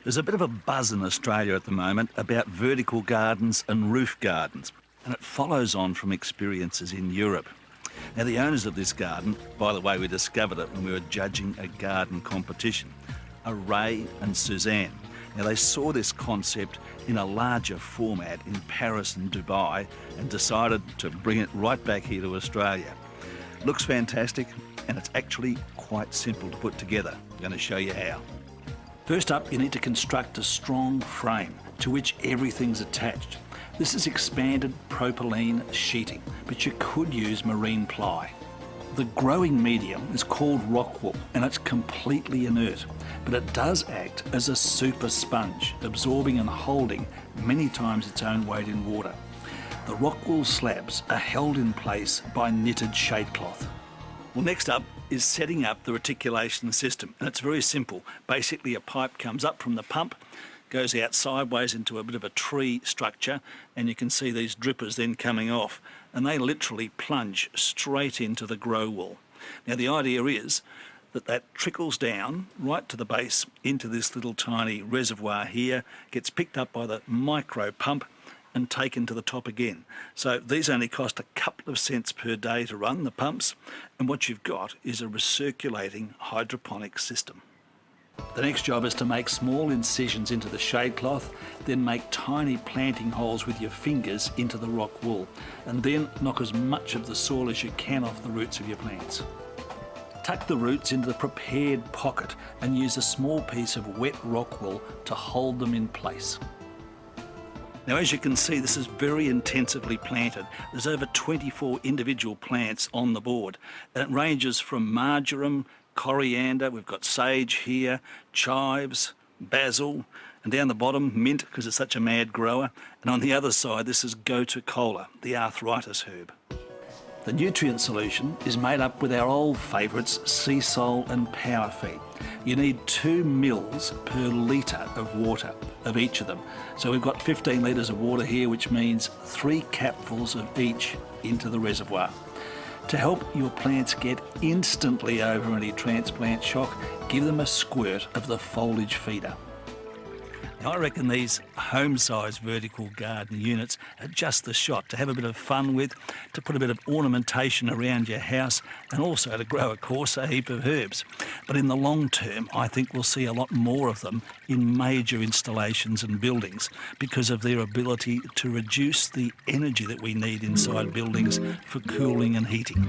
There's a bit of a buzz in Australia at the moment about vertical gardens and roof gardens, and it follows on from experiences in Europe. Now, the owners of this garden, by the way, we discovered it when we were judging a garden competition, are Ray and Suzanne. Now, they saw this concept in a larger format in Paris and Dubai and decided to bring it right back here to Australia. Looks fantastic, and it's actually quite simple to put together. I'm going to show you how. First up, you need to construct a strong frame to which everything's attached. This is expanded propylene sheeting, but you could use marine ply. The growing medium is called rock wool, and it's completely inert, but it does act as a super sponge, absorbing and holding many times its own weight in water. The rock wool slabs are held in place by knitted shade cloth. Well, next up is setting up the reticulation system, and it's very simple. Basically, a pipe comes up from the pump, goes out sideways into a bit of a tree structure, and you can see these drippers then coming off, and they literally plunge straight into the grow wool. Now, the idea is that that trickles down right to the base into this little tiny reservoir here, gets picked up by the micro pump and taken to the top again. So these only cost a couple of cents per day to run, the pumps, and what you've got is a recirculating hydroponic system. The next job is to make small incisions into the shade cloth, then make tiny planting holes with your fingers into the rock wool, and then knock as much of the soil as you can off the roots of your plants. Tuck the roots into the prepared pocket and use a small piece of wet rock wool to hold them in place. Now, as you can see, this is very intensively planted. There's over 24 individual plants on the board, and it ranges from marjoram, coriander, we've got sage here, chives, basil, and down the bottom, mint, because it's such a mad grower. And on the other side, this is gotu kola, the arthritis herb. The nutrient solution is made up with our old favourites, Seasol and Powerfeed. You need 2 mils per litre of water of each of them. So we've got 15 litres of water here, which means 3 capfuls of each into the reservoir. To help your plants get instantly over any transplant shock, give them a squirt of the foliage feeder. Now, I reckon these home-sized vertical garden units are just the shot to have a bit of fun with, to put a bit of ornamentation around your house, and also to grow, of course, a heap of herbs. But in the long term, I think we'll see a lot more of them in major installations and buildings because of their ability to reduce the energy that we need inside buildings for cooling and heating.